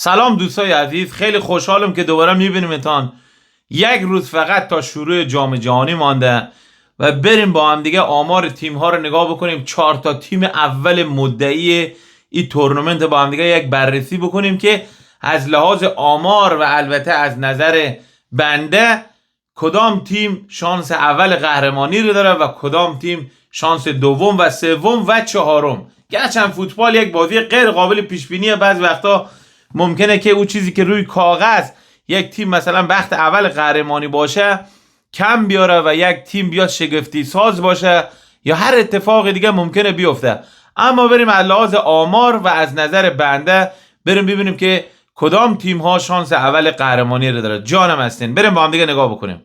سلام دوستای عزیز، خیلی خوشحالم که دوباره میبینیمتان. یک روز فقط تا شروع جام جهانی مانده و بریم با هم دیگه آمار تیم ها رو نگاه بکنیم. 4 تا تیم اول مدعی این تورنمنت با هم دیگه یک بررسی بکنیم که از لحاظ آمار و البته از نظر بنده کدام تیم شانس اول قهرمانی رو داره و کدام تیم شانس دوم و سوم و چهارم. گرچند فوتبال یک بازی غیر قابل پیش بینیه، بعضی وقتا ممکنه که اون چیزی که روی کاغذ یک تیم مثلا وقت اول قهرمانی باشه کم بیاره و یک تیم بیاد شگفتی ساز باشه یا هر اتفاق دیگه ممکنه بیفته. اما بریم از لحاظ آمار و از نظر بنده بریم ببینیم که کدام تیم ها شانس اول قهرمانی رو داره. جانم هستین، بریم با هم دیگه نگاه بکنیم.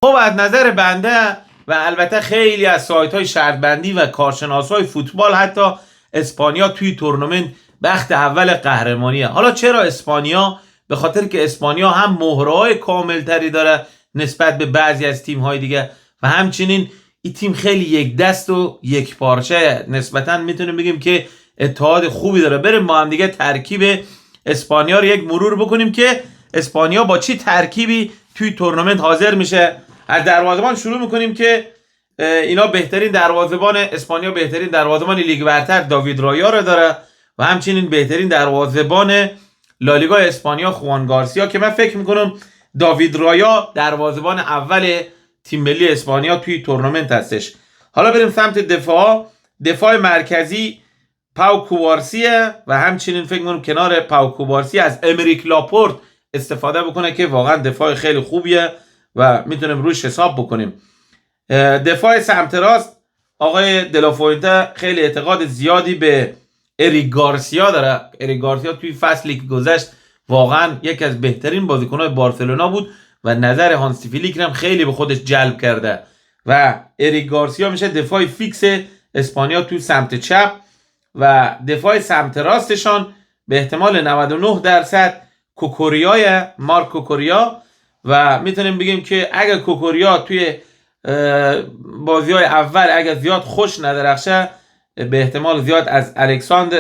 خب از نظر بنده و البته خیلی از سایت های شرط بندی و کارشناس های فوتبال حتی اسپانیا توی تورنمنت بخت اول قهرمانیه. حالا چرا اسپانیا؟ به خاطر که اسپانیا هم مهره‌های کاملتری داره نسبت به بعضی از تیم‌های دیگه و همچنین این تیم خیلی یک دست و یک پارچه، نسبتاً میتونیم بگیم که اتحاد خوبی داره. بریم با هم دیگه ترکیب اسپانیا رو یک مرور بکنیم که اسپانیا با چی ترکیبی توی تورنمنت حاضر میشه. از دروازه‌بان شروع میکنیم که اینا بهترین دروازه‌بان اسپانیا، بهترین دروازه‌بان لیگ برتر داوید رایا رو داره و همچنین بهترین دروازه‌بان لالیگا اسپانیا خوان گارسیا، که من فکر میکنم داوید رایا دروازه‌بان اول تیم ملی اسپانیا توی تورنمنت هستش. حالا بریم سمت دفاع مرکزی پاو کوبارسیه و همچنین فکر میکنم کنار پاو کوبارسی از امریک لاپورت استفاده بکنه که واقعا دفاع خیلی خوبیه و میتونیم روش حساب بکنیم. دفاع سمت راست آقای دلافوینته خیلی اعتقاد زیادی به اریک گارسیا داره. اریک گارسیا توی فصلی که گذشت واقعا یکی از بهترین بازیکن‌های بارسلونا بود و نظر هانسی فلیک هم خیلی به خودش جلب کرده و اریک گارسیا میشه دفاع فیکس اسپانیا توی سمت چپ و دفاع سمت راستشان به احتمال 99% کوکوریای مارک کوکوریا و میتونیم بگیم که اگر کوکوریا توی بازی‌های اول اگر زیاد خوش ندرخشه به احتمال زیاد از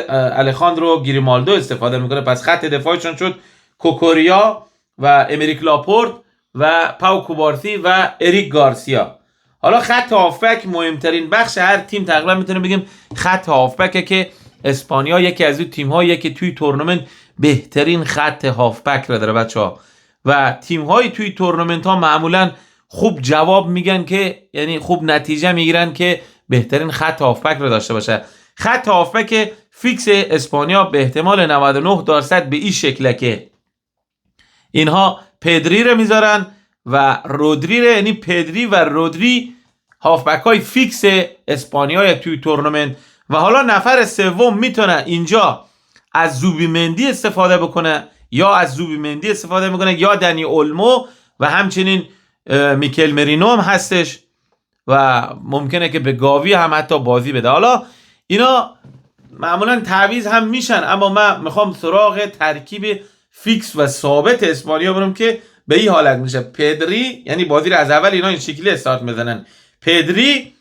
الخاندرو گریمالدو استفاده میکنه. پس خط دفاعشون شد کوکوریا و امریک لاپورت و پاو کوبارسی و اریک گارسیا. حالا خط هافبک مهمترین بخش هر تیم تقریبا میتونه بگیم خط هافبکه که اسپانیا یکی از اون تیم‌هایی که توی تورنمنت بهترین خط هافبک رو داره بچه‌ها و تیم‌های توی تورنمنت ها معمولا خوب جواب میگن که یعنی خوب نتیجه میگیرن که بهترین خط هافبک رو داشته باشه. خط هافبک فیکس اسپانیا به احتمال 99% به این شکله که اینها پدری رو میذارن و رودری رو، یعنی پدری و رودری هافبک های فیکس اسپانیا توی تورنمنت و حالا نفر سوم میتونه اینجا از زوبیمندی استفاده بکنه یا از زوبیمندی استفاده میکنه یا دنی اولمو و همچنین میکل مرینو هم هستش و ممکنه که به گاوی هم حتی بازی بده. حالا اینا معمولا تعویض هم میشن اما من میخوام سراغ ترکیب فیکس و ثابت اسپانیا برم که به این حالت میشه. پدری یعنی بازی رو از اول اینا این شکلی استارت میزنن، پدری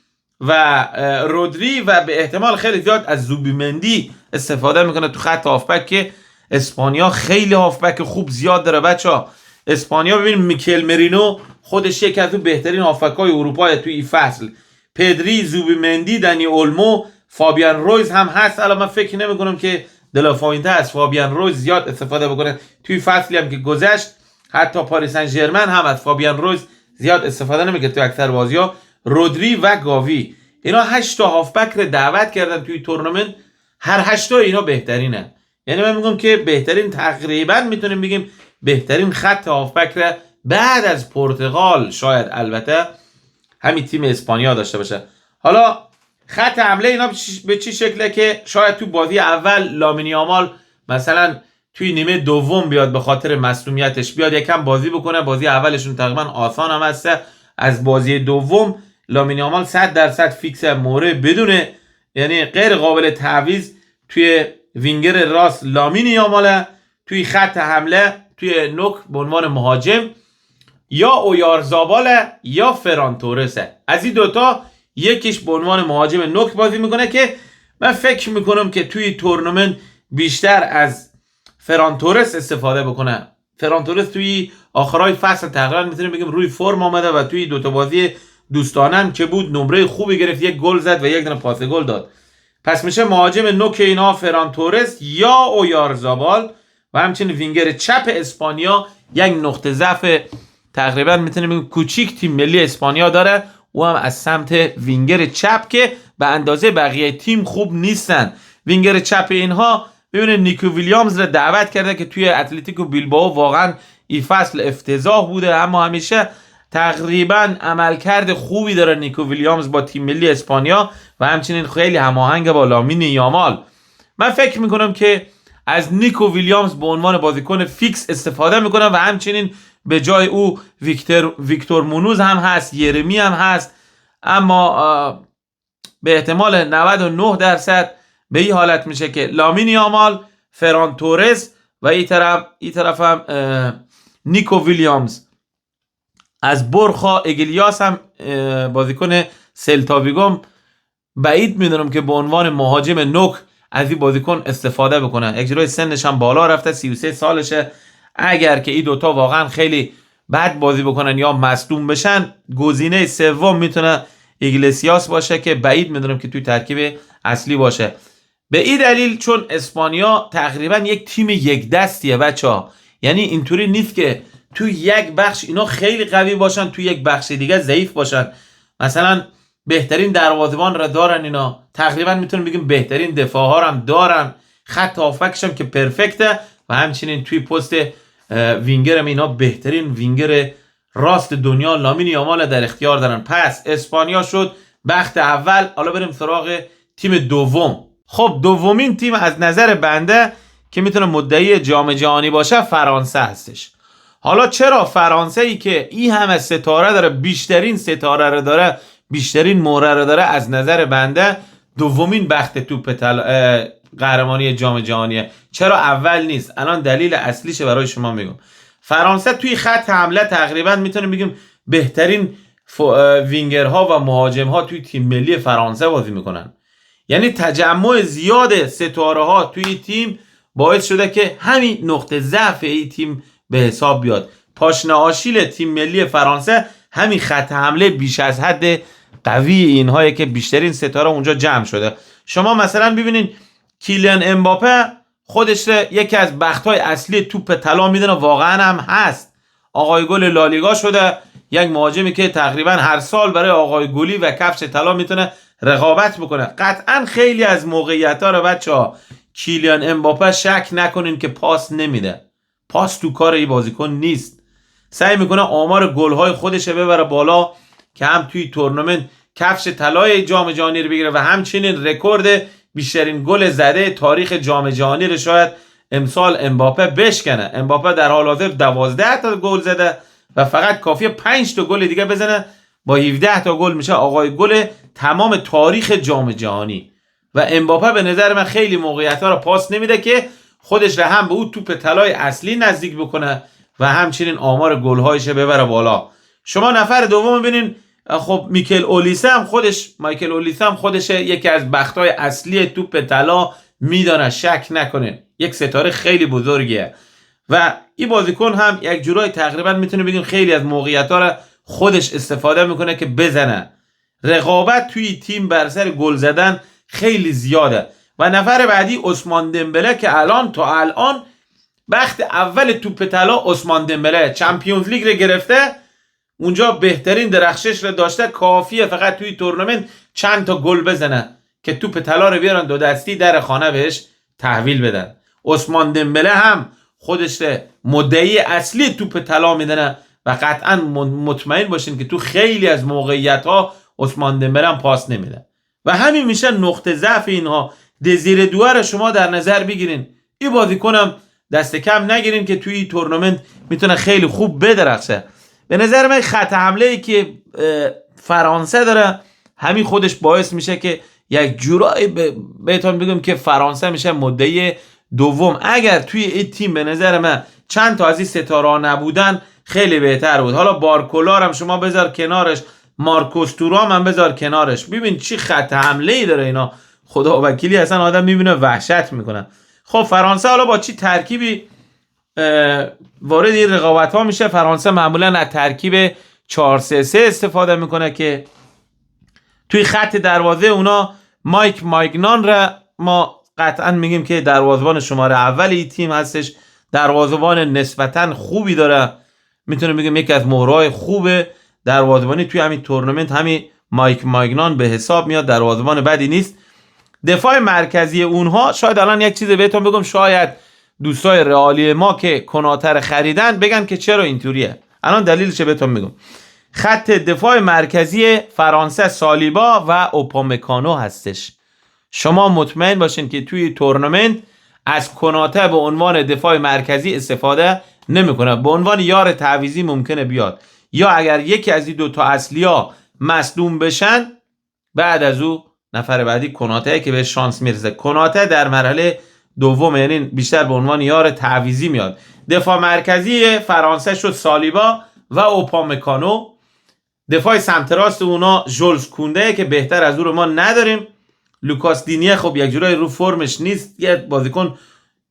و رودری و به احتمال خیلی زیاد از زوبیمندی استفاده میکنه تو خط هافبک که اسپانیا خیلی هافبک خوب زیاد داره بچا. اسپانیا ببین میکل مرینو خودش یکی از بهترین هافبک‌های اروپا توی این فصل، پدری، زوبیمندی، دنی اولمو، فابیان رویز هم هست. الان من فکر نمی‌کنم که دلافوینته از فابیان رویز زیاد استفاده بکنه توی فصلی هم که گذشت. حتی پاریس سن ژرمن هم از فابیان رویز زیاد استفاده نمی‌کنه توی اکثر بازی‌ها. رودری و گاوی اینا 8 تا هافبک رو دعوت کردن توی تورنمنت، هر 8 تا اینا بهترینه. یعنی من میگم که بهترین، تقریبا میتونیم بگیم بهترین خط هافبک رو بعد از پرتغال شاید البته همین تیم اسپانیا داشته باشه. حالا خط حمله اینا به چی شکله که شاید تو بازی اول لامین یامال مثلا توی نیمه دوم بیاد به خاطر مصونیتش بیاد یکم بازی بکنه. بازی اولشون تقریبا آسان هم هست. از بازی دوم لامین یامال 100% فیکس موره بدونه، یعنی غیر قابل تعویض توی وینگر راست لامین یاماله، توی خط حمله توی نوک به عنوان مهاجم یا اویارزاباله یا فران تورسه. از این دوتا یکیش به عنوان مهاجم نوک بازی میکنه که من فکر میکنم که توی تورنمنت بیشتر از فران تورس استفاده بکنه. فران تورس توی آخرای فصل تقریبا میتونیم بگیم روی فرم آمده و توی دو تا بازی دوستانه هم که بود نمره خوبی گرفت، یک گل زد و یک دونه پاس گل داد. پس میشه مهاجم نوک اینا فران تورس یا اویارزابال و همچنین وینگر چپ اسپانیا. یک نقطه ضعف تقریبا میتونیم بگیم کوچیک تیم ملی اسپانیا داره، او هم از سمت وینگر چپ که به اندازه بقیه تیم خوب نیستن. وینگر چپ اینها ببینید نیکو ویلیامز رو دعوت کرده که توی اتلتیکو بیلبائو واقعا این فصل افتضاح بوده، اما همیشه تقریبا عملکرد خوبی داره نیکو ویلیامز با تیم ملی اسپانیا و همچنین خیلی هماهنگ با لامین یامال. من فکر میکنم که از نیکو ویلیامز به عنوان بازیکن فیکس استفاده میکنم و همچنین به جای او ویکتور مونوز هم هست، یرمی هم هست، اما به احتمال 99% به این حالت میشه که لامین یامال، فران تورس و این طرف هم نیکو ویلیامز. از برخا اگلیاس هم بازیکن سلتا ویگو بعید میدونم که به عنوان مهاجم نوک از این بازیکن استفاده بکنه. اجرای سنش هم بالا رفته، 33 سالشه. اگر که این دوتا واقعا خیلی بد بازی بکنن یا مصدوم بشن، گزینه سوم میتونه ایگلسیاس باشه که بعید میدونم که توی ترکیب اصلی باشه. به این دلیل چون اسپانیا تقریبا یک تیم یک دستیه بچه‌ها، یعنی اینطوری نیست که توی یک بخش اینا خیلی قوی باشن توی یک بخش دیگه ضعیف باشن. مثلا بهترین دروازه‌بان را دارن اینا، تقریبا میتونیم بگیم بهترین دفاع ها هم دارن، خط هافکش هم که پرفکته و همچنین توی پست وینگر هم اینا بهترین وینگر راست دنیا لامین یامال در اختیار دارن. پس اسپانیا شد بخت اول. حالا بریم سراغ تیم دوم. خب دومین تیم از نظر بنده که میتونه مدعی جام جهانی باشه فرانسه هستش. حالا چرا فرانسه ای که این همه ستاره داره، بیشترین ستاره رو داره، بیشترین مهره رو داره، از نظر بنده دومین بخت توپ قهرمانی جام جهانیه؟ چرا اول نیست؟ الان دلیل اصلیش برای شما میگم. فرانسه توی خط حمله تقریبا میتونیم بگیم بهترین وینگرها و مهاجمها توی تیم ملی فرانسه بازی میکنن. یعنی تجمع زیاد ستاره ها توی تیم باعث شده که همین نقطه ضعف این تیم به حساب بیاد. پاشنه آشیل تیم ملی فرانسه همین خط حمله بیش از حد قوی اینهایی که بیشترین ستاره اونجا جمع شده. شما مثلا ببینین کیلیان امباپه خودش یکی از بختای اصلی توپ طلا میدونه، واقعا هم هست. آقای گل لالیگا شده، یک مهاجمی که تقریبا هر سال برای آقای گلی و کفش طلا میتونه رقابت بکنه. قطعا خیلی از موقعیت‌ها رو بچه‌ها کیلیان امباپه شک نکنین که پاس نمیده. پاس تو کار این بازیکن نیست. سعی میکنه آمار گل‌های خودش ببره بالا که هم توی تورنمنت کفش طلای جام جهانی رو بگیره و همچنین رکورد بیشترین گل زده تاریخ جام جهانی رو شاید امسال امباپه بشکنه. امباپه در حال حاضر 12 تا گل زده و فقط کافیه 5 تا گل دیگه بزنه، با 17 تا گل میشه آقای گل تمام تاریخ جام جهانی. و امباپه به نظر من خیلی موقعیت‌ها رو پاس نمیده که خودش رو هم به اون توپ طلای اصلی نزدیک بکنه و همچنین آمار گل‌هایش ببره بالا. شما نفر دوم ببینین، خب مایکل اولیسه هم خودش یکی از بختای اصلی توپ طلا میدانه، شک نکنین، یک ستاره خیلی بزرگیه و این بازیکن هم یک جورای تقریبا میتونه بگیم خیلی از موقعیت‌ها رو خودش استفاده میکنه که بزنه. رقابت توی تیم بر سر گل زدن خیلی زیاده. و نفر بعدی عثمان دمبله که تا الان بخت اول توپ طلا عثمان دمبله، چمپیونز لیگ رو گرفته، اونجا بهترین درخشش رو داشته، کافیه فقط توی تورنمنت چند تا گل بزنه که توپ طلا رو بیارن دو دستی در خانه بهش تحویل بدن. عثمان دمبله هم خودش مدعی اصلی توپ طلا میدنه و قطعا مطمئن باشین که تو خیلی از موقعیت‌ها عثمان دمبله هم پاس نمیده و همین میشه نقطه ضعف اینها. دزیر دوار شما در نظر بگیرین، این بازیکنم دست کم نگیرین که توی تورنمنت میتونه خیلی خوب بدرخشه. به نظر من خط حمله ای که فرانسه داره همین خودش باعث میشه که یک جورایی بهتون بگم که فرانسه میشه مدعی دوم. اگر توی این تیم به نظر من چند تا از این ستاره نبودن خیلی بهتر بود. حالا بارکولار هم شما بذار کنارش، مارکوس تورام هم بذار کنارش، ببین چی خط حمله ای داره اینا، خدا وکیلی اصلا آدم میبینه وحشت میکنه. خب فرانسه حالا با چی ترکیبی وارد این رقابت ها میشه؟ فرانسه معمولا از ترکیب 4-3-3 استفاده میکنه که توی خط دروازه اونا مایک مایگنان را ما قطعا میگیم که دروازه‌بان شماره اول این تیم هستش. دروازه‌بان نسبتا خوبی داره، میتونیم بگیم یکی از مهرهای خوب دروازه‌بانی توی همین تورنمنت همین مایک مایگنان به حساب میاد، دروازه‌بان بدی نیست. دفاع مرکزی اونها شاید الان یک چیز بهتون بگم، شاید دوستای رئالی ما که کناتر خریدن بگن که چرا اینطوریه، الان دلیلش بهتون میگم. خط دفاع مرکزی فرانسه سالیبا و اوپامکانو هستش. شما مطمئن باشین که توی تورنمنت از کناته به عنوان دفاع مرکزی استفاده نمیکنه، به عنوان یار تعویضی ممکنه بیاد، یا اگر یکی از این دوتا اصلیا مصدوم بشن بعد از او نفر بعدی کناته که به شانس میرسه. کناته در مرحله دوم یعنی بیشتر به عنوان یار تعویضی میاد. دفاع مرکزی فرانسه شد سالیبا و اوپامکانو. دفاع سمت راست اونا ژولز کونده که بهتر از او رو ما نداریم. لوکاس دینیه خب یک جورای رو فرمش نیست، یه بازیکن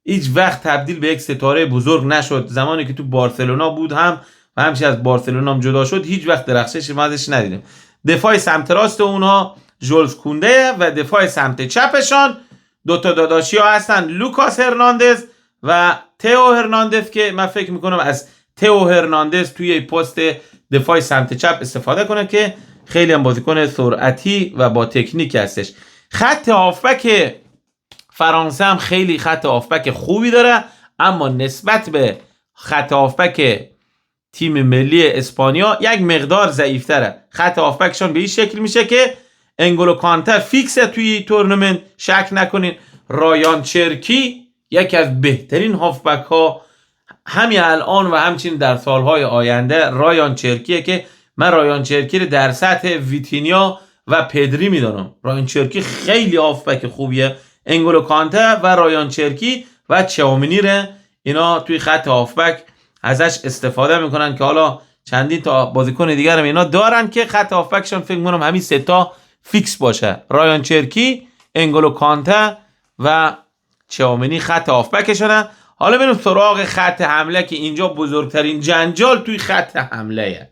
هیچ وقت تبدیل به یک ستاره بزرگ نشد. زمانی که تو بارسلونا بود هم و همچنین از بارسلونا هم جدا شد هیچ وقت درخشش ما ازش ندیدیم. دفاع سمت راست اونها ژولز کونده و دفاع سمت چپشان دوتا داداشی ها هستن، لوکاس هرناندز و تئو هرناندز که من فکر میکنم از تئو هرناندز توی پست دفاع سمت چپ استفاده کنه که خیلی هم بازیکن سرعتی و با تکنیک هستش. خط هافبک فرانسه هم خیلی خط هافبک خوبی داره، اما نسبت به خط هافبک تیم ملی اسپانیا یک مقدار ضعیفتره. خط هافبکشون به این شکل میشه که انگولو کانته فیکسه توی تورنمنت، شک نکنین. رایان چرکی یکی از بهترین هافبک ها همین الان و همچنین در سالهای آینده رایان چرکیه که من رایان چرکی رو در سطح ویتینیا و پدری میدونم. رایان چرکی خیلی هافبک خوبیه. انگولو کانته و رایان چرکی و چاومینی رو اینا توی خط هافبک ازش استفاده میکنن که حالا چندین تا بازیکن دیگر هم اینا دارن که خط هافبکشون فکر میکنم همین سه تا فیکس باشه. رایان چرکی، انگولو کانته و چاومینی خط هافبکشونه. حالا بریم سراغ خط حمله که اینجا بزرگترین جنجال توی خط حمله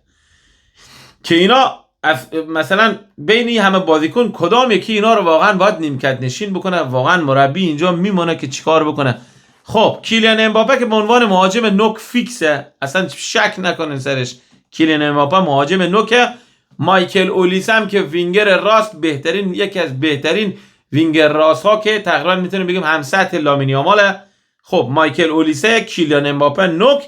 که اینا مثلا بین همه بازیکن کدام یکی اینا رو واقعا باید نیمکت نشین بکنه، واقعا مربی اینجا میمونه که چیکار بکنه. خب کیلیان امباپه که به عنوان مهاجم نوک فیکسه، اصلا شک نکنین سرش، کیلیان امباپه مهاجم نوکه. مایکل اولیسه هم که وینگر راست، بهترین یکی از بهترین وینگر راست ها که تقریبا میتونیم بگیم هم سطح لامین یاماله. خب مایکل اولیسه، کیلیان امباپه نوک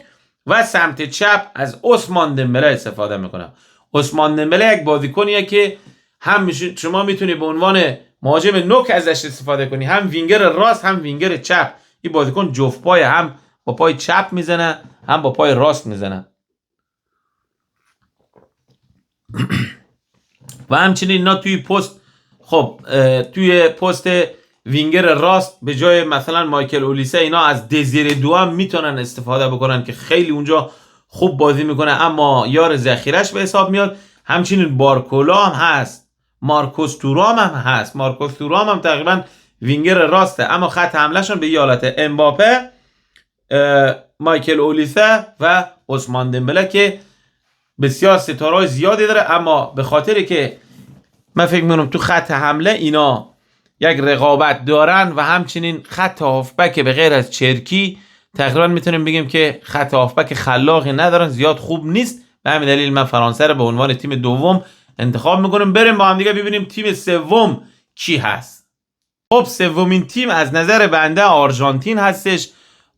و سمت چپ از عثمان دمبله استفاده میکنه. عثمان دمبله یک بازیکنیه که هم شما میتونی به عنوان مهاجم نوک ازش استفاده کنی، هم وینگر راست هم وینگر چپ. این بازیکن جفت پای، هم با پای چپ میزنه هم با پای راست میزنه. و همچنین اینا توی پست، خب توی پست وینگر راست به جای مثلا مایکل اولیسه اینا از دزیر دو هم میتونن استفاده بکنن که خیلی اونجا خوب بازی میکنه، اما یار ذخیرش به حساب میاد. همچنین بارکولا هم هست، مارکوس تورام هم هست. مارکوس تورام هم تقریبا وینگر راسته، اما خط حملهشون به حالت امباپه، مایکل اولیسه و عثمان دمبله که بسیار ستاره‌های زیادی داره، اما به خاطری که من فکر می‌کنم تو خط حمله اینا یک رقابت دارن و همچنین خط هافبک به غیر از چرکی تقریبا میتونیم بگیم که خط هافبک خلاقی ندارن، زیاد خوب نیست. به همین دلیل من فرانسه رو به عنوان تیم دوم انتخاب میکنم. بریم با هم دیگه ببینیم تیم سوم کی هست. خب سومین تیم از نظر بنده آرژانتین هستش،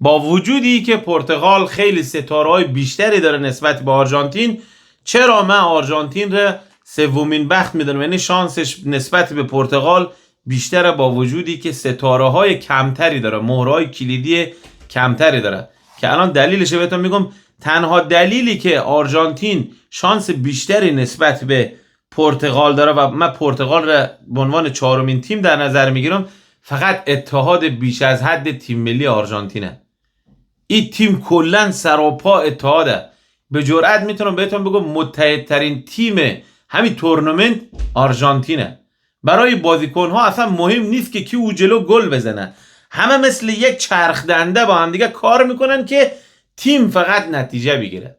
با وجودی که پرتغال خیلی ستاره‌های بیشتری داره نسبت به آرژانتین. چرا من آرژانتین رو سومین بخت میدونم، یعنی شانسش نسبت به پرتغال بیشتره، با وجودی که ستاره‌های کمتری داره، مهرهای کلیدی کمتری داره که الان دلیلش بهتون میگم. تنها دلیلی که آرژانتین شانس بیشتری نسبت به پرتغال داره و من پرتغال را به عنوان چهارمین تیم در نظر میگیرم، فقط اتحاد بیش از حد تیم ملی آرژانتینه. این تیم کلا سراپا اتحاده. به جرئت میتونم بهتون بگم متحدترین تیم همین تورنمنت آرژانتینه. برای بازیکن‌ها اصلا مهم نیست که کی او جلو گل بزنه، همه مثل یک چرخ دنده با هم دیگه کار میکنن که تیم فقط نتیجه بگیره.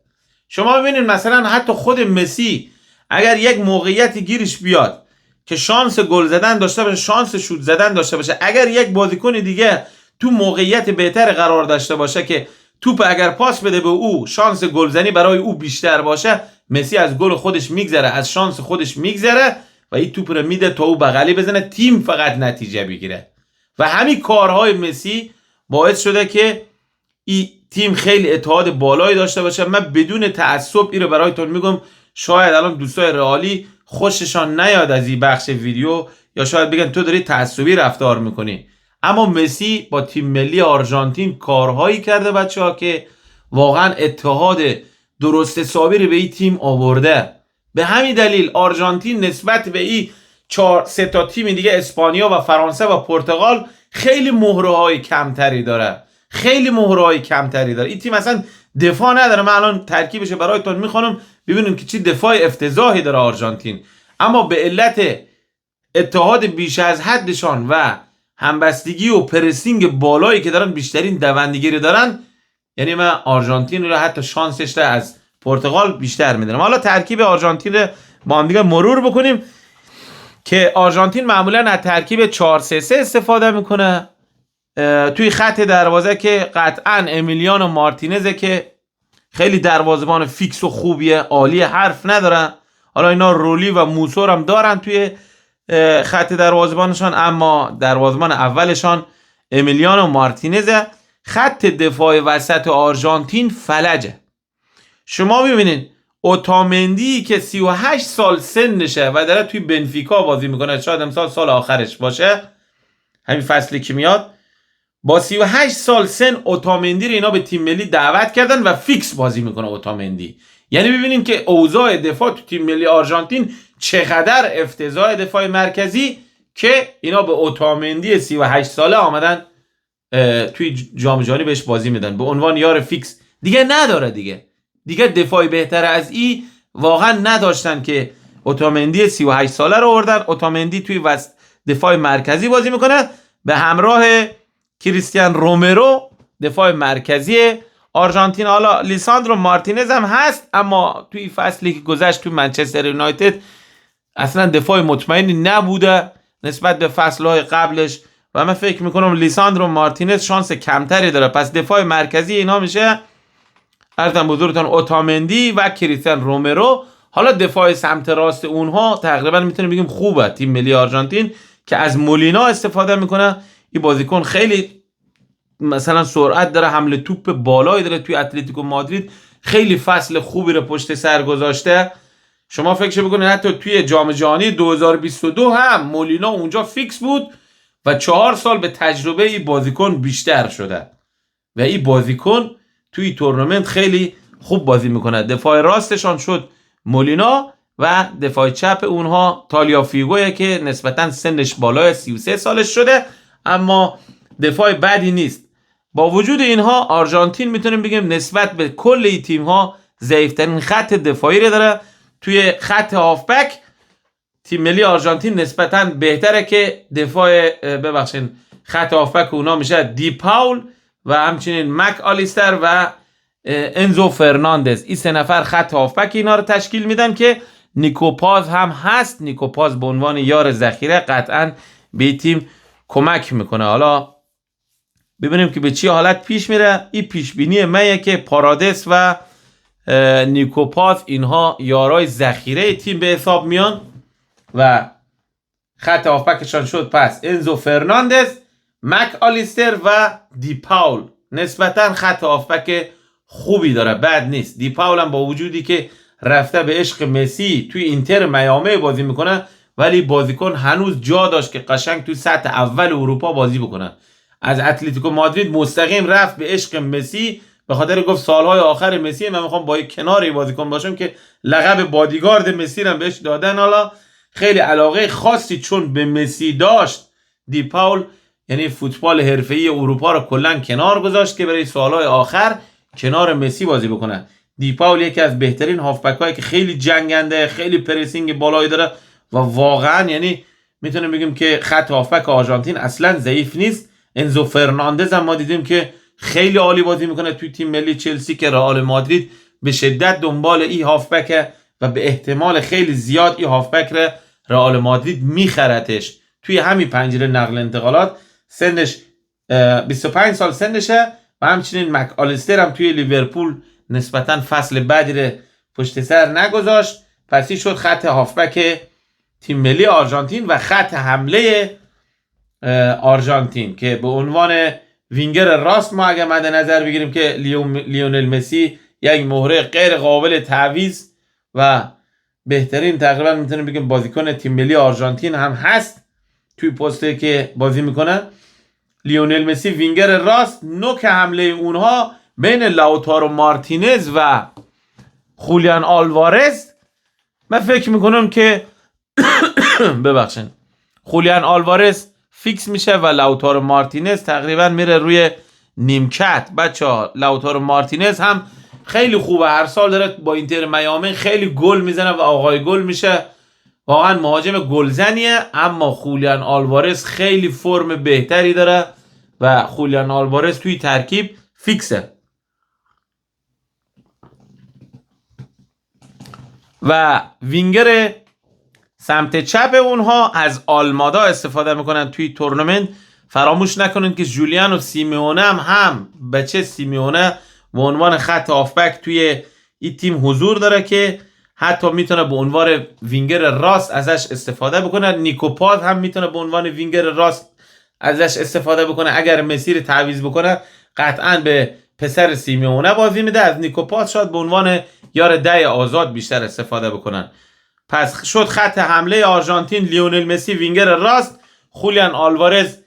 شما ببینید مثلا حتی خود مسی اگر یک موقعیتی گیرش بیاد که شانس گل زدن داشته باشه، شانس شوت زدن داشته باشه، اگر یک بازیکن دیگه تو موقعیت بهتر قرار داشته باشه که توپ اگر پاس بده به او شانس گلزنی برای او بیشتر باشه، مسی از گل خودش میگذره، از شانس خودش میگذره و این توپ رو میده تا او بغلی بزنه، تیم فقط نتیجه بگیره. و همین کارهای مسی باعث شده که این تیم خیلی اتحاد بالایی داشته باشه. من بدون تعصب این رو برایتون میگم، شاید الان دوستای رئالی خوششان نیاد از این بخش ویدیو یا شاید بگن تو داری تعصبی رفتار میکنی، اما مسی با تیم ملی آرژانتین کارهایی کرده بچه‌ها که واقعا اتحاد درست حسابی رو به این تیم آورده. به همین دلیل آرژانتین نسبت به این 4 تا تیم دیگه اسپانیا و فرانسه و پرتغال خیلی مهره‌های کمتری داره، خیلی مهره‌های کمتری داره. این تیم اصلا دفاع نداره. من الان ترکیبش برایتون میخونم ببینیم که چی دفاع افتضاحی داره آرژانتین، اما به علت اتحاد بیش از حدشان و همبستگی و پرسینگ بالایی که دارن، بیشترین دوندگیری دارن، یعنی من آرژانتین رو حتی شانسش رو از پرتغال بیشتر میدونم. حالا ترکیب آرژانتین رو با هم دیگه مرور بکنیم که آرژانتین معمولا از ترکیب 4-3-3 استفاده میکنه. توی خط دروازه که قطعا امیلیانو مارتینزه که خیلی دروازه‌بان فیکس و خوبیه، عالی، حرف نداره. حالا اینا رولی و موسور هم دارن توی خط دروازه‌بانشان، اما دروازه‌بان اولشان امیلیانو مارتینزه. خط دفاع وسط آرژانتین فلجه. شما ببینید اوتامندی که 38 سال سنشه و داره توی بنفیکا بازی میکنه، شاید امسال سال آخرش باشه، همین فصلی که میاد، با 38 سال سن اوتامندی رو اینا به تیم ملی دعوت کردن و فیکس بازی میکنه اوتامندی. یعنی ببینیم که اوضاع دفاع تو تیم ملی آرژانتین چقدر افتضاح دفاع مرکزی که اینا به اوتامندی 38 ساله آمدن توی جام جهانی بهش بازی میدن به عنوان یار فیکس. دیگه نداره، دیگه دفاعی بهتر از این واقعا نداشتن که اوتامندی 38 ساله رو آوردن. اوتامندی توی دفاع مرکزی بازی میکنه به همراه کریستیان رومرو دفاع مرکزی آرژانتین. حالا لیساندرو مارتینز هم هست، اما توی فصلی که گذشت توی منچستر یونایتد اصلا دفاع مطمئنی نبوده نسبت به فصلهای قبلش و من فکر میکنم لیساندرو مارتینز شانس کمتری داره. پس دفاع مرکزی اینا میشه عرضم بزرگتان اوتامندی و کریستیان رومرو. حالا دفاع سمت راست اونها تقریبا میتونیم بگیم خوبه تیم ملی آرژانتین که از مولینا استفاده میکنه. این بازیکن خیلی مثلا سرعت داره، حمله توپ بالایی داره، توی اتلتیکو مادرید خیلی فصل خوبی رو پشت سر گذاشته. شما فکر بکنید حتی توی جام جهانی 2022 هم مولینا اونجا فیکس بود و 4 سال به تجربه این بازیکن بیشتر شده و این بازیکن توی تورنمنت خیلی خوب بازی میکنه. دفاع راستشان شد مولینا و دفاع چپ اونها تالیافیگویه که نسبتا سنش بالای 33 سالش شده، اما دفاع بدی نیست. با وجود اینها آرژانتین میتونیم بگیم نسبت به کل این تیم ها ضعیفترین خط دفاعی رو داره. توی خط هافبک تیم ملی آرژانتین نسبتا بهتره که دفاع خط هافبک اونا میشه دی پاول و همچنین مک آلیستر و انزو فرناندز. این 3 نفر خط هافبک اینا رو تشکیل میدن که نیکو پاز هم هست. نیکو پاز به عنوان یار ذخیره قطعا به تیم کمک میکنه. حالا ببینیم که به چی حالت پیش میره. این پیش بینی منه که پارادس و نیکو پاز اینها یارای ذخیره تیم به حساب میان و خط هافبکشان شد پس انزو فرناندز، مک آلیستر و دی پاول. نسبتا خط هافبک خوبی داره، بد نیست. دی پاول هم با وجودی که رفته به عشق مسی توی اینتر میامی بازی میکنه، ولی بازیکن هنوز جا داشت که قشنگ توی سطح اول اروپا بازی بکنه. از اتلتیکو مادرید مستقیم رفت به عشق مسی، به خاطر گفت سالهای آخر مسی من میخوام با کنار بازیکن باشم که لقب بادیگارد مسی رو بهش دادن. حالا خیلی علاقه خاصی چون به مسی داشت دی پاول، یعنی فوتبال حرفه‌ای اروپا رو کلا کنار گذاشت که برای سالهای آخر کنار مسی بازی بکنه. دی پاول یکی از بهترین هافبک‌هایی که خیلی جنگنده، خیلی پرسینگ بالایی داره و واقعا یعنی میتونیم بگیم که خط هافبک آرژانتین اصلا ضعیف نیست. انزو فرناندز هم ما دیدیم که خیلی عالی بازی میکنه توی تیم ملی چلسی که رئال مادرید به شدت دنبال این هافبک و به احتمال خیلی زیاد این هافبک رئال مادرید میخرتش توی همین پنجره نقل انتقالات. سنش 25 سال سنشه و همچنین مک آلیستر هم توی لیورپول نسبتا فصل بعدی پشت سر نگذاشت، پس این شد خط هافبک تیم ملی آرژانتین و خط حمله آرژانتین که به عنوان وینگر راست ما اگه مد نظر بگیریم که لیونل مسی یک مهره غیر قابل تعویض و بهترین تقریبا میتونیم بگیم بازیکن تیم ملی آرژانتین هم هست توی پستی که بازی میکنن. لیونل مسی وینگر راست، نوک حمله اونها بین لاوتارو مارتینز و خولیان آلوارز. من فکر میکنم که ببخشید خولیان آلوارز فیکس میشه و لاوتارو مارتینز تقریبا میره روی نیمکت. بچه‌ها لاوتارو مارتینز هم خیلی خوبه، هر سال داره با اینتر میامی خیلی گل میزنه و آقای گل میشه، واقعا مهاجم گلزنیه. اما خولیان آلوارز خیلی فرم بهتری داره و خولیان آلوارز توی ترکیب فیکسه. و وینگر سمت چپ اونها از آلمادا استفاده میکنن توی تورنمنت. فراموش نکنید که جولیانو سیمیونه هم بچه سیمیونه به عنوان خط هافبک توی این تیم حضور داره که حتی میتونه به عنوان وینگر راست ازش استفاده بکنه. نیکو پاز هم میتونه به عنوان وینگر راست ازش استفاده بکنه. اگر مسیر تعویض بکنه قطعا به پسر سیمیونه بازی میده، از نیکو پاز شاید به عنوان یار 10 آزاد بیشتر استفاده بکنن. پس شد خط حمله آرژانتین لیونل مسی وینگر راست، خولیان آلوارز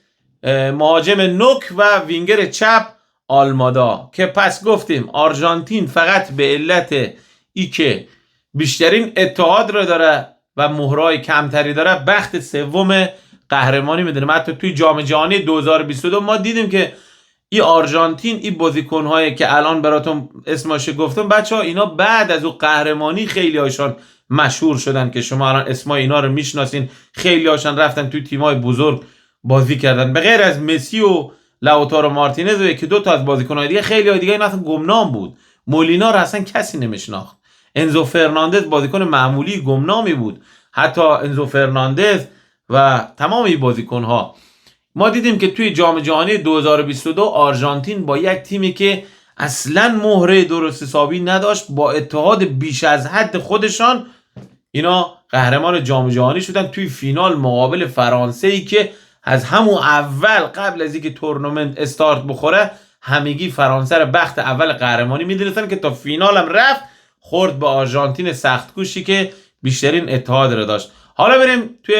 مهاجم نوک و وینگر چپ آلمادا. که پس گفتیم آرژانتین فقط به علت ای که بیشترین اتحاد رو داره و مهرای کمتری داره بخت سوم قهرمانی میدونیم. حتی توی جام جهانی 2022 ما دیدیم که این آرژانتین این بازیکن‌هایی که الان براتون اسمش گفتم بچه‌ها، اینا بعد از اون قهرمانی خیلی هاشون مشهور شدن که شما الان اسمای اینا رو میشناسین. خیلی هاشون رفتن توی تیم‌های بزرگ بازی کردن، به غیر از مسی و لاوتارو مارتینز و یکی دو تا از بازیکن‌های دیگه. خیلی های دیگه اینا اصلا گمنام بود. مولینا رو اصلا کسی نمیشناخت. انزو فرناندز بازیکن معمولی گمنامی بود. حتی انزو فرناندز و تمام این بازیکن‌ها ما دیدیم که توی جام جهانی 2022 آرژانتین با یک تیمی که اصلا مهره درست حسابی نداشت، با اتحاد بیش از حد خودشان، اینا قهرمان جام جهانی شدن توی فینال مقابل فرانسه ای که از همون اول قبل از اینکه تورنمنت استارت بخوره همگی فرانسه رو بخت اول قهرمانی میدونستن که تا فینال هم رفت، خورد به آرژانتین سختکوشی که بیشترین اتحاد رو داشت. حالا بریم توی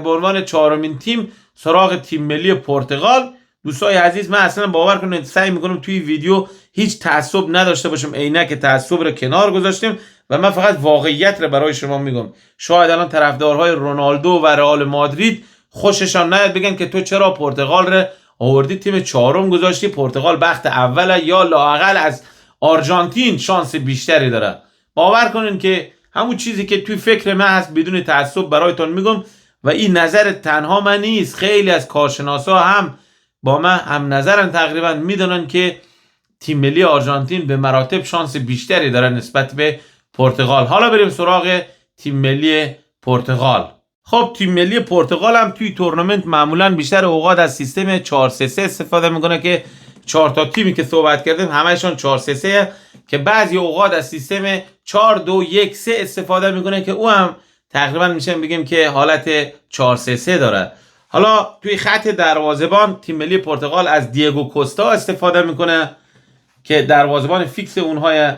به عنوان چهارمین تیم سراغ تیم ملی پرتغال. دوستای عزیز من اصلا باور کنید سعی میکنم توی ویدیو هیچ تعصب نداشته باشم، عینک تعصب رو کنار گذاشتیم و من فقط واقعیت رو برای شما میگم. شاید الان طرفدارهای رونالدو و رئال مادرید خوششان نیاد، بگن که تو چرا پرتغال رو آوردی تیم چهارم گذاشتی، پرتغال بخت اوله یا لااقل از آرژانتین شانس بیشتری داره. باور کنین که همون چیزی که توی فکر من هست بدون تعصب برایتون میگم و این نظر تنها من نیست. خیلی از کارشناسا هم با من هم نظرن، تقریبا میدونن که تیم ملی آرژانتین به مراتب شانس بیشتری داره نسبت به پرتغال. حالا بریم سراغ تیم ملی پرتغال. خب تیم ملی پرتغال هم توی تورنمنت معمولا بیشتر اوقات از سیستم 4-3-3 استفاده میکنه که 4 تا تیمی که صحبت کردیم همهشون 4-3-3 که بعضی اوقات از سیستم 4-2-1-3 استفاده میکنه که او هم تقریبا میشه بگیم که حالت 4-3-3 داره. حالا توی خط دروازه‌بان تیم ملی پرتغال از دیگو کوستا استفاده میکنه که دروازه‌بان فیکس اونهای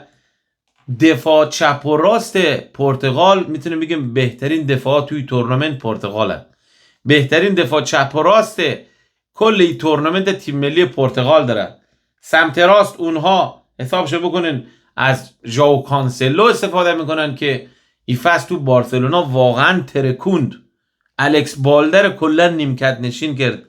دفاع چپ و راست پرتغال میتونیم بگیم بهترین دفاع توی تورنمنت پرتغاله. بهترین دفاع چپ و راست کل این تورنمنت تیم ملی پرتغال داره. سمت راست اونها حسابشو بکنین از ژائو کانسلو استفاده میکنن که این فصل تو بارسلونا واقعا ترکوند. الکس بالدر کلا نیمکت نشین کرد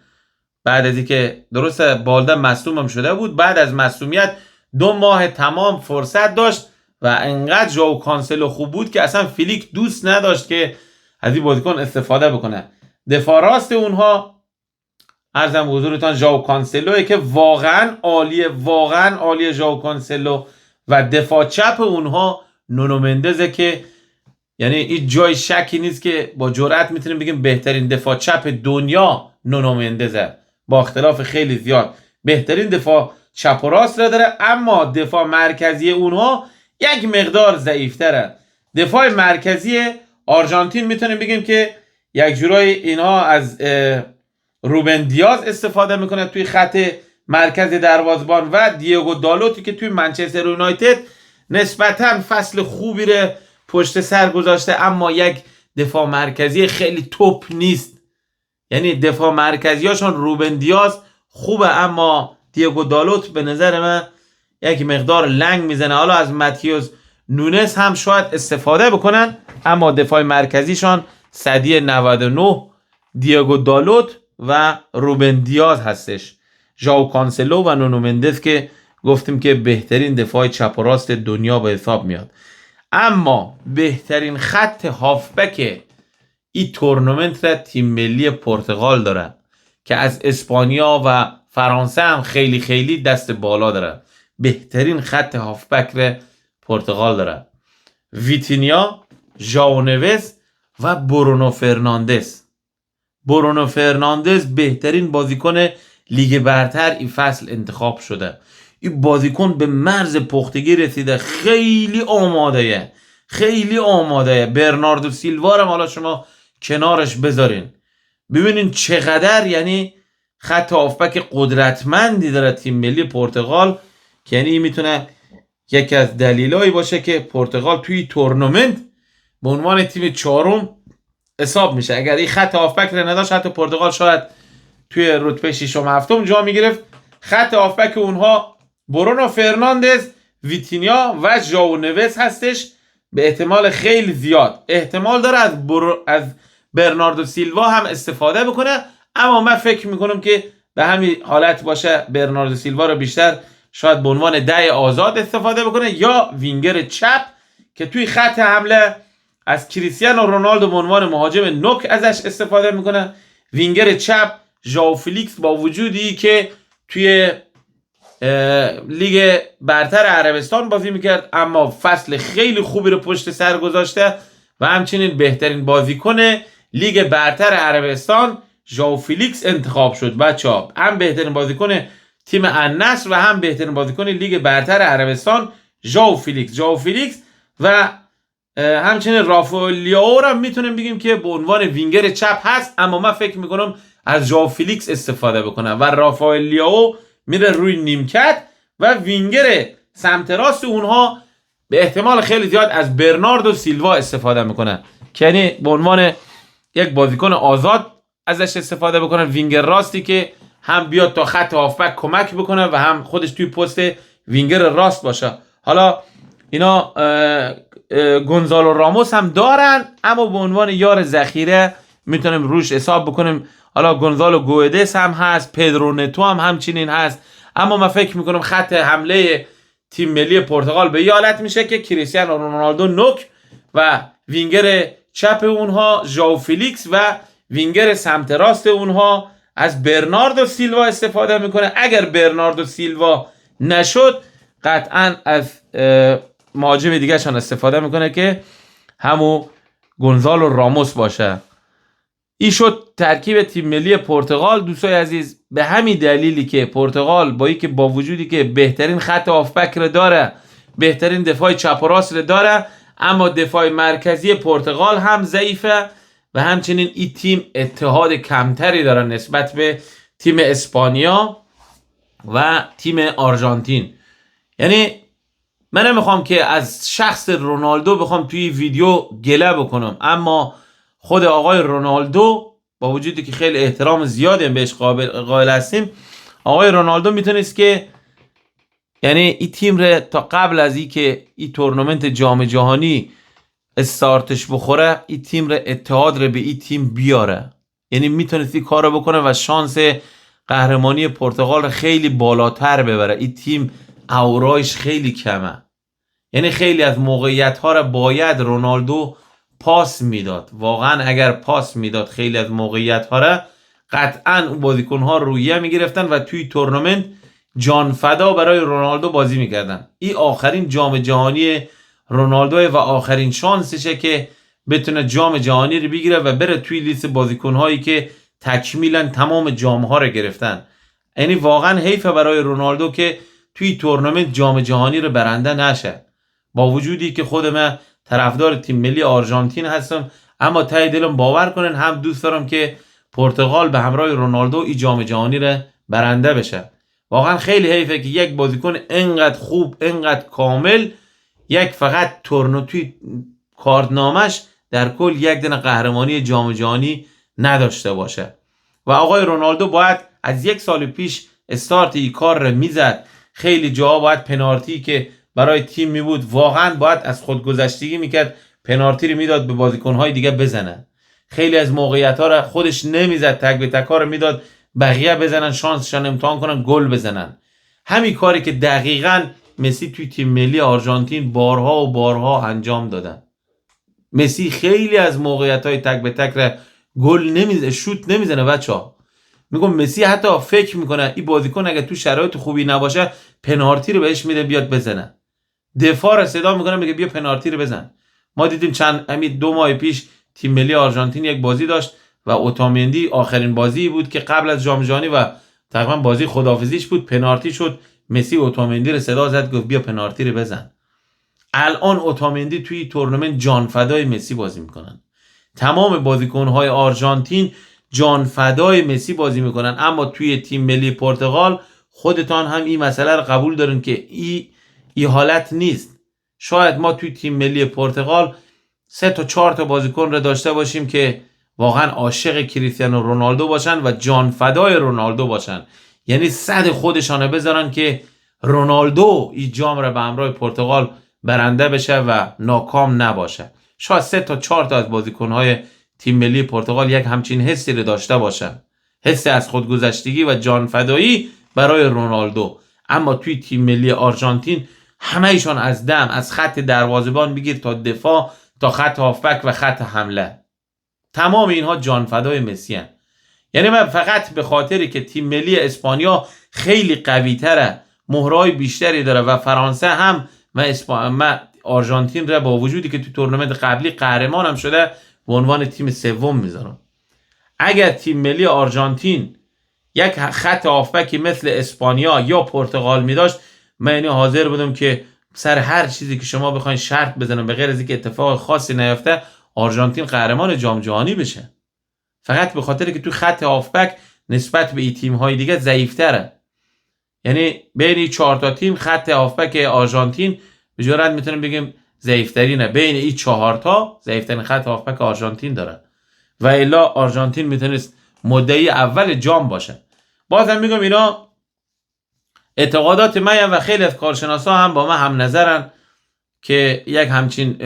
بعد از اینکه درست بالدر مصدوم هم شده بود. بعد از مصدومیت 2 ماه تمام فرصت داشت و انقدر ژائو کانسلو خوب بود که اصلا فلیک دوست نداشت که از این بازیکن استفاده بکنه. دفاع راست اونها عرضم حضورتان ژائو کانسلوه که واقعا عالیه ژائو کانسلو و دفاع چپ اونها نونو مندزه که یعنی این جای شکی نیست که با جرأت میتونیم بگیم بهترین دفاع چپ دنیا نونو مندزه، با اختلاف خیلی زیاد بهترین دفاع چپ و راست را داره، اما دفاع مرکزی اونها یک مقدار ضعیفتره. دفاع مرکزی آرژانتین میتونیم بگیم که یک جورای اینها از روبن دیاز استفاده میکنه توی خط مرکز دروازه‌بان و دیگو دالوتی که توی منچستر یونایتد نسبتاً فصل خوبی رو پشت سر گذاشته، اما یک دفاع مرکزی خیلی توپ نیست. یعنی دفاع مرکزیاشون روبن دیاز خوبه، اما دیگو دالوت به نظر من یک مقدار لنگ میزنه. حالا از ماتیوس نونس هم شاید استفاده بکنن، اما دفاع مرکزیشان سدی 99 دیگو دالوت و روبن دیاز هستش. ژائو کانسلو و نونو مندز که گفتیم که بهترین دفاع چپ و راست دنیا به حساب میاد. اما بهترین خط هافبک این تورنمنت را تیم ملی پرتغال داره که از اسپانیا و فرانسه هم خیلی خیلی دست بالا داره. بهترین خط هافبک را پرتغال داره. ویتینیا، ژائو نویز و برونو فرناندز بهترین بازیکن لیگ برتر این فصل انتخاب شده. این بازیکن به مرز پختگی رسیده، خیلی آماده. برناردو سیلوا رو حالا شما کنارش بذارین، ببینین چقدر یعنی خط هافبک قدرتمندی داره تیم ملی پرتغال، که یعنی میتونه یکی از دلایلی باشه که پرتغال توی تورنمنت به عنوان تیم چهارم حساب میشه. اگر این خط هافبک رو نداشت حتی پرتغال شاید توی رتبه ششم هفتم جا میگرفت. خط هافبک اونها برونو فرناندز، ویتینیا و ژائو نویز هستش. به احتمال خیلی زیاد احتمال داره از برناردو سیلوا هم استفاده بکنه، اما من فکر میکنم که به همین حالت باشه. برناردو سیلوا رو بیشتر شاید به عنوان 10 آزاد استفاده بکنه یا وینگر چپ که توی خط حمله از کریستیانو رونالدو به عنوان مهاجم نوک ازش استفاده میکنه. وینگر چپ ژائو فلیکس با وجودی که توی لیگ برتر عربستان بازی میکرد، اما فصل خیلی خوبی رو پشت سر گذاشته و همچنین بهترین بازیکن لیگ برتر عربستان ژائو فلیکس انتخاب شد. بچه‌ها هم بهترین بازیکن تیم النصر و هم بهترین بازیکن لیگ برتر عربستان ژائو فلیکس و همچنین رافائل لیائو را میتونیم بگیم که به عنوان وینگر چپ هست، اما من فکر میکنم از ژائو فلیکس استفاده بکنم و رافائل لیائو میره روی نیمکت و وینگر سمت راست اونها به احتمال خیلی زیاد از برناردو سیلوا استفاده میکنن که یعنی به عنوان یک بازیکن آزاد ازش استفاده بکنن. وینگر راستی که هم بیاد تا خط هافبک کمک بکنه و هم خودش توی پست وینگر راست باشه. حالا اینا گونزالو راموس هم دارن، اما به عنوان یار ذخیره میتونیم روش حساب بکنیم. حالا گونزالو گوئدس هم هست، پدرو نتو هم همچنین هست، اما من فکر میکنم خط حمله تیم ملی پرتغال به این حالت میشه که کریستیانو رونالدو نوک و وینگر چپ اونها ژائو فلیکس و وینگر سمت راست اونها از برناردو سیلوا استفاده میکنه. اگر برناردو سیلوا نشد قطعا از مهاجم دیگه شان استفاده میکنه که همون گونزالو راموس باشه. این شد ترکیب تیم ملی پرتغال. دوستای عزیز به همین دلیلی که پرتغال با وجودی که بهترین خط هافبک رو داره، بهترین دفاع چپ و راست رو داره، اما دفاع مرکزی پرتغال هم ضعیفه و همچنین این تیم اتحاد کمتری داره نسبت به تیم اسپانیا و تیم آرژانتین. یعنی من نمیخوام که از شخص رونالدو بخوام توی ویدیو گله بکنم، اما خود آقای رونالدو با وجودی که خیلی احترام زیادی بهش قائل هستیم، آقای رونالدو میتونست که یعنی این تیم رو تا قبل از این که این تورنمنت جام جهانی استارتش بخوره، این تیم رو اتحاد رو به این تیم بیاره. یعنی میتونست این کار رو بکنه و شانس قهرمانی پرتغال رو خیلی بالاتر ببره. این تیم اورایش خیلی کمه، یعنی خیلی از موقعیت ها رو باید رونالدو پاس میداد. واقعا اگر پاس میداد خیلی از موقعیت ها رو قطعا اون بازیکن‌ها رویه میگرفتن و توی تورنمنت جان فدا برای رونالدو بازی میکردن. این آخرین جام جهانی رونالدو و آخرین شانسشه که بتونه جام جهانی رو بگیره و بره توی لیست بازیکن‌هایی که تکمیلا تمام جام‌ها رو گرفتن. یعنی واقعا حیفه برای رونالدو که توی تورنمنت جام جهانی رو برنده نشه. با وجودی که خود من طرفدار تیم ملی آرژانتین هستم، اما ته دلم باور کنن هم دوست دارم که پرتغال به همراه رونالدو این جام جهانی رو برنده بشه. واقعا خیلی حیفه که یک بازیکن انقدر خوب، انقدر کامل، یک فقط توی کارنامش در کل یک دونه قهرمانی جام جهانی نداشته باشه. و آقای رونالدو باید از 1 سال پیش استارت این کار رو میزد. خیلی جاها باید پنالتی که برای تیم می بود واقعا باید از خودگذشتگی میکرد، پنالتی رو میداد به بازیکنهای دیگه بزنن. خیلی از موقعیت ها رو خودش نمیزد، تک به تک ها رو میداد بقیه بزنن، شانسشان امتحان کنن، گل بزنن. همین کاری که دقیقاً مسی توی تیم ملی آرژانتین بارها و بارها انجام دادن. مسی خیلی از موقعیت‌های تک به تک را گل نمیزنه، شوت نمیزنه. بچه‌ها میگم مسی حتی فکر میکنه این بازیکن اگه تو شرایط خوبی نباشه پنالتی رو بهش میده بیاد بزنه. دفاع رو صدا میکنه میگه بیا پنالتی رو بزن. ما دیدیم همین 2 ماه پیش تیم ملی آرژانتین یک بازی داشت و اوتامندی آخرین بازی بود که قبل از جام جهانی و تقریبا بازی خداحافظیش بود، پنالتی شد. مسی اوتامندی رو صدا زد گفت بیا پنالتی رو بزن. الان اوتامندی توی تورنمنت جان فدای مسی بازی میکنن. تمام بازیکن‌های آرژانتین جان فدای مسی بازی میکنن. اما توی تیم ملی پرتغال خودتان هم این مسئله رو قبول دارین که این حالت نیست. شاید ما توی تیم ملی پرتغال 3 تا 4 تا بازیکن رو داشته باشیم که واقعا عاشق کریستیانو رونالدو باشن و جان فدای رونالدو باشن، یعنی صد خودشانه بذارن که رونالدو این جام رو به همراه پرتغال برنده بشه و ناکام نباشه. شاید 3 تا 4 تا از بازیکن‌های تیم ملی پرتغال یک همچین حسی رو داشته باشن، حس از خودگذشتگی و جان فدایی برای رونالدو. اما توی تیم ملی آرژانتین همه ایشان از دم، از خط دروازه‌بان بگیر تا دفاع تا خط هافبک و خط حمله، تمام اینها جان فدای مسی هن. یعنی من فقط به خاطری که تیم ملی اسپانیا خیلی قوی تره، مهرهای بیشتری داره و فرانسه هم و آرژانتین را با وجودی که تو تورنمنت قبلی قهرمان هم شده به عنوان تیم سوم میذارم. اگر تیم ملی آرژانتین یک خط هافبکی مثل اسپانیا یا پرتغال میداشت، من یعنی حاضر بودم که سر هر چیزی که شما بخواین شرط بزنم به غیر از اینکه اتفاق خاصی نیفته آرژانتین قهرمان جام جهانی بشه. فقط به خاطر که تو خط هافبک نسبت به این تیم‌های دیگه ضعیف‌تره. یعنی بین 4 تا تیم خط هافبک آرژانتین به جرات میتونیم بگیم ضعیف‌ترینه. بین این 4 تا ضعیف‌ترین خط هافبک آرژانتین داره و الا آرژانتین میتونست مدعی اول جام باشه. بازم میگم اینا اعتقادات من و خیلی از کارشناسا هم با من هم نظرن که یک همچین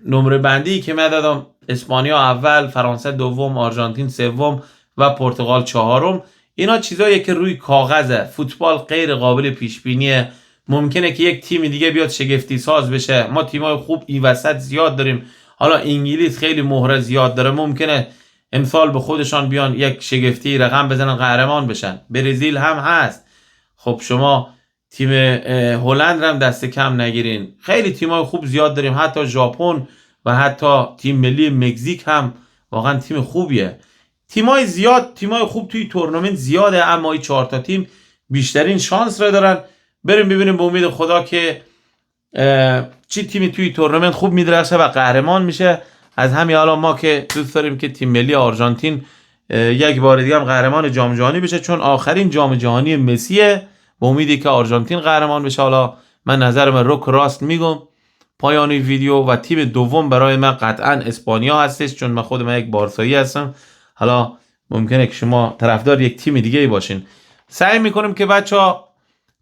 نمره بندی که من دادم اسپانیا اول، فرانسه دوم، آرژانتین سوم و پرتغال چهارم، اینا چیزاییه که روی کاغذه. فوتبال غیر قابل پیش بینیه. ممکنه که یک تیم دیگه بیاد شگفتی ساز بشه. ما تیمای خوب این وسط زیاد داریم. حالا انگلیس خیلی مهره زیاد داره، ممکنه امسال به خودشان بیان یک شگفتی رقم بزنن قهرمان بشن. برزیل هم هست. خب شما تیم هلند هم دست کم نگیرین. خیلی تیمای خوب زیاد داریم، حتی ژاپن و حتی تیم ملی مکزیک هم واقعا تیم خوبیه. تیمای زیاد، تیمای خوب توی تورنمنت زیاده، اما این 4 تا تیم بیشترین شانس را دارن. بریم ببینیم به امید خدا که چی تیمی توی تورنمنت خوب میدرخشه و قهرمان میشه. از همین حالا ما که دوست داریم که تیم ملی آرژانتین یک بار دیگه هم قهرمان جام جهانی بشه، چون آخرین جام جهانی مسیه. به امیدی که آرژانتین قهرمان بشه. حالا من نظرم رک راست میگم پایان ویدیو و تیم دوم برای من قطعا اسپانیا هستش، چون من خود یک بارسایی هستم. حالا ممکنه که شما طرفدار یک تیم دیگه ای باشین. سعی میکنم که بچه‌ها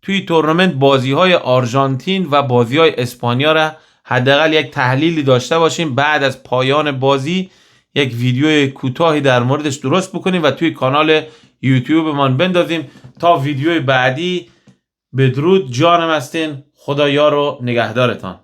توی تورنمنت بازی‌های آرژانتین و بازی‌های اسپانیا را حداقل یک تحلیلی داشته باشیم. بعد از پایان بازی یک ویدیو کوتاهی در موردش درست بکنیم و توی کانال یوتیوب من بندازیم تا ویدیوی بعدی. بدرود، جانم هستین. خدا یار و نگهدارتان.